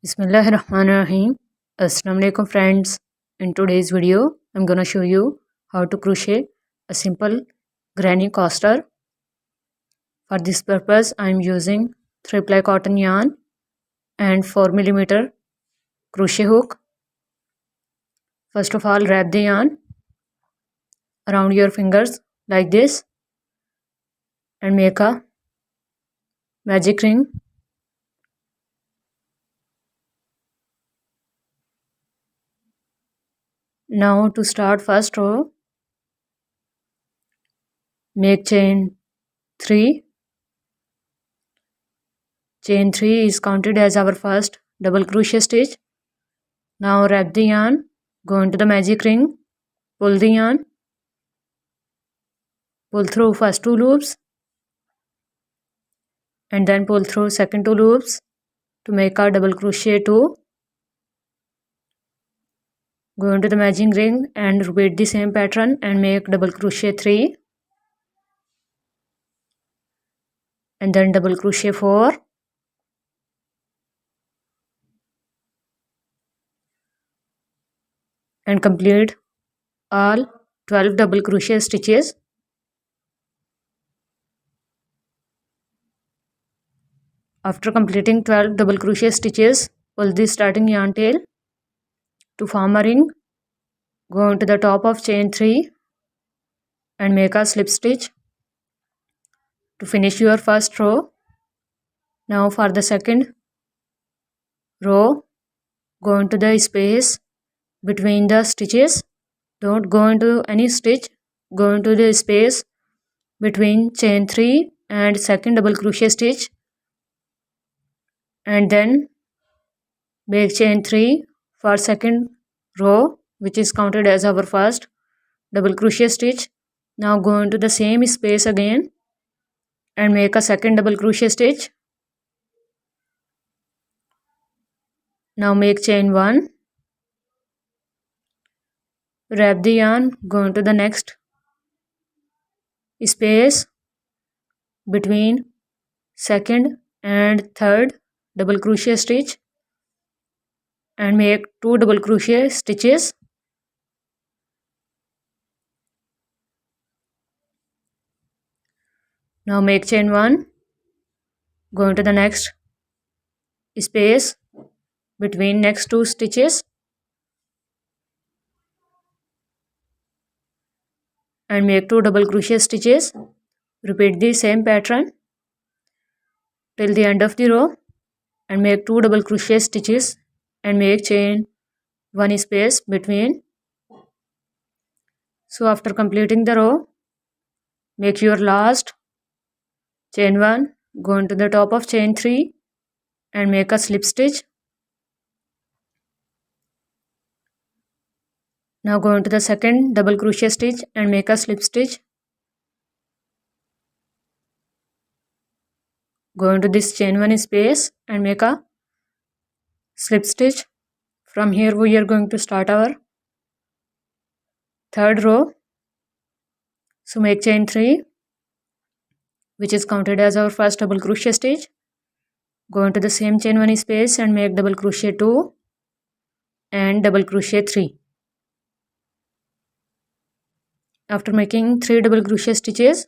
Bismillahirrahmanirrahim. Assalamu alaikum friends. In today's video, I'm gonna show you how to crochet a simple granny coaster. For this purpose, I'm using 3-ply cotton yarn and 4mm crochet hook. First of all, wrap the yarn around your fingers like this and make a magic ring. Now to start first row, make chain 3. Chain 3 is counted as our first double crochet stitch. Now wrap the yarn, go into the magic ring, pull the yarn, pull through first 2 loops and then pull through second 2 loops to make a double crochet 2. Go into the magic ring and repeat the same pattern and make double crochet 3 and then double crochet 4 and complete all 12 double crochet stitches. After completing 12 double crochet stitches, pull the starting yarn tail to form a ring. Go into the top of chain 3 and make a slip stitch to finish your first row. Now for the second row, go into the space between the stitches. Don't go into any stitch, go into the space between chain 3 and second double crochet stitch and then make chain 3 for second row, which is counted as our first double crochet stitch. Now go into the same space again and make a second double crochet stitch. Now make chain 1, wrap the yarn, go into the next space between second and third double crochet stitch and make 2 double crochet stitches. Now make chain 1, go into the next space between next 2 stitches and make 2 double crochet stitches. Repeat the same pattern till the end of the row and make 2 double crochet stitches and make chain 1 space between. So after completing the row, make your last chain 1, go into the top of chain 3 and make a slip stitch. Now go into the second double crochet stitch and make a slip stitch. Go into this chain 1 space and make a slip stitch. From here we are going to start our third row. So make chain 3, which is counted as our first double crochet stitch. Go into the same chain 1 space and make double crochet 2 and double crochet 3. After making 3 double crochet stitches,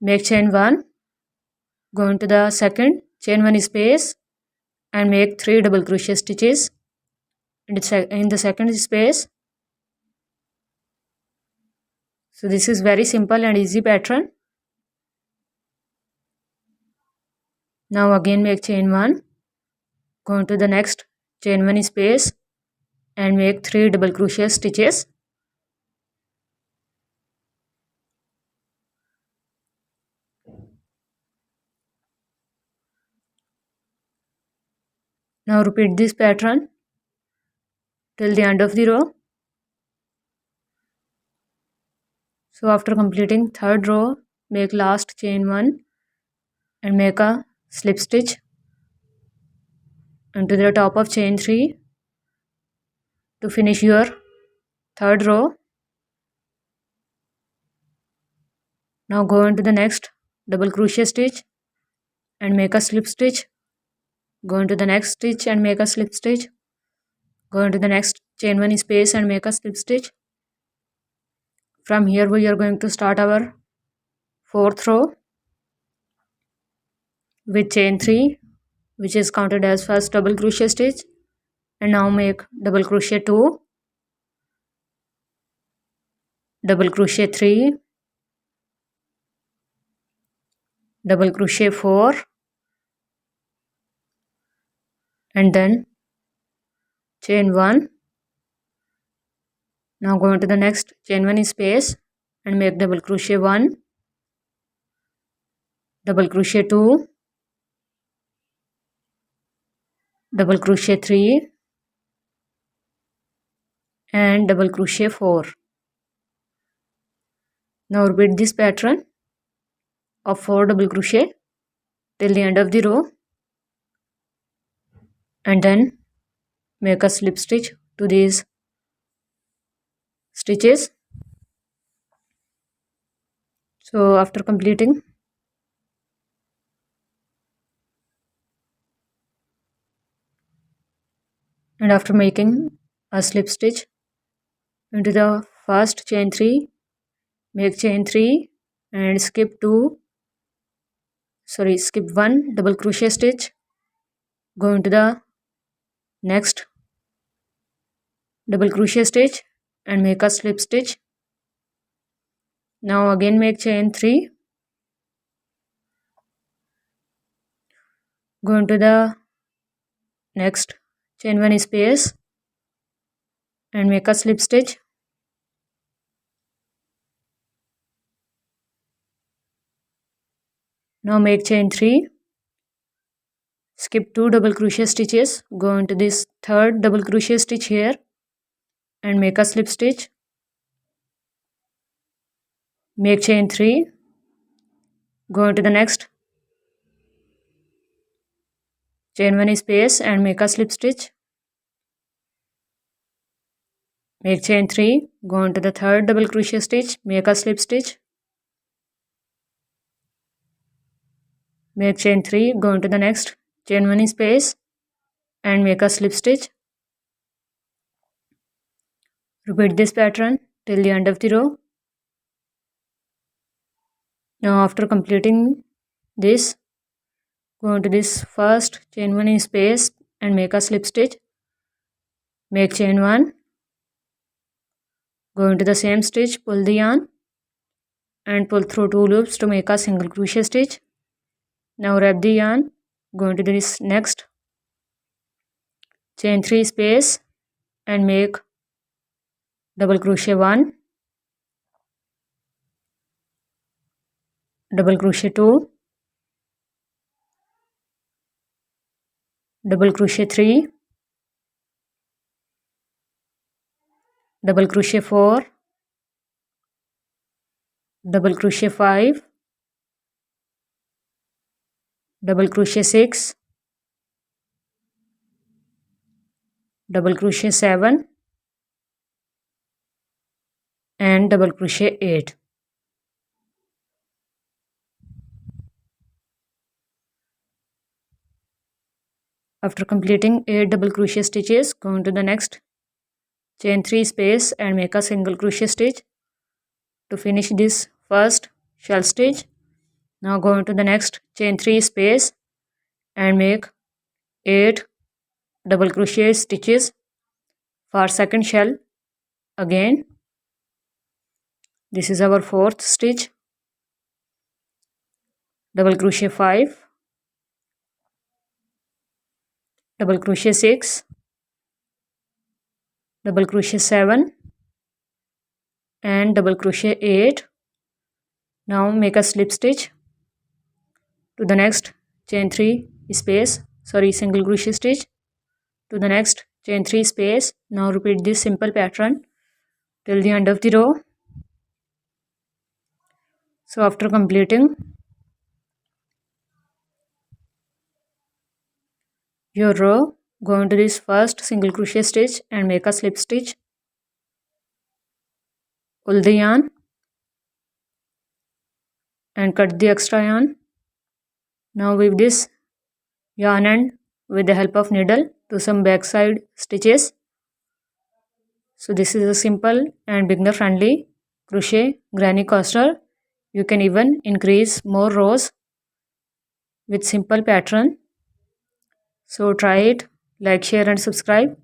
make chain 1, go into the second chain 1 space and make 3 double crochet stitches in the second space. So this is very simple and easy pattern. Now again make chain 1, go into the next chain 1 space and make 3 double crochet stitches. Now repeat this pattern till the end of the row. So after completing third row, make last chain 1 and make a slip stitch into the top of chain 3 to finish your third row. Now go into the next double crochet stitch and make a slip stitch. go into the next stitch and make a slip stitch, go into the next chain 1 space and make a slip stitch. From here we are going to start our 4th row with chain 3, which is counted as first double crochet stitch, and now make double crochet 2, double crochet 3, double crochet 4, and then chain 1. Now go into the next chain 1 space and make double crochet 1, double crochet 2, double crochet 3, and double crochet 4. Now repeat this pattern of 4 double crochet till the end of the row, and then make a slip stitch to these stitches. So after completing and after making a slip stitch into the first chain 3, make chain 3 and skip 1 double crochet stitch, go into the next double crochet stitch and make a slip stitch. Now again make chain 3, go into the next chain 1 space and make a slip stitch. Now make chain 3, skip 2 double crochet stitches, go into this third double crochet stitch here and make a slip stitch. Make chain 3, go into the next chain 1 space and make a slip stitch. Make chain 3, go into the third double crochet stitch, make a slip stitch. Make chain 3, go into the next chain 1 space and make a slip stitch. Repeat this pattern till the end of the row. Now after completing this, go into this first chain 1 space and make a slip stitch. Make chain 1, go into the same stitch, pull the yarn and pull through 2 loops to make a single crochet stitch. Now wrap the yarn, go into this next chain 3 space and make double crochet 1, double crochet 2, double crochet 3, double crochet 4, double crochet 5, double crochet 6, double crochet 7, and double crochet 8. After completing 8 double crochet stitches, go into the next chain 3 space and make a single crochet stitch to finish this first shell stitch. Now go into the next chain 3 space and make 8 double crochet stitches for second shell. Again, this is our 4th stitch, double crochet 5, double crochet 6, double crochet 7, and double crochet 8. Now make a slip stitch to the next chain 3 space, single crochet stitch to the next chain 3 space. Now repeat this simple pattern till the end of the row. So after completing your row, go into this first single crochet stitch and make a slip stitch, pull the yarn and cut the extra yarn. Now weave this yarn end with the help of needle to some backside stitches. So this is a simple and beginner friendly crochet granny coaster. You can even increase more rows with simple pattern. So try it, like, share and subscribe.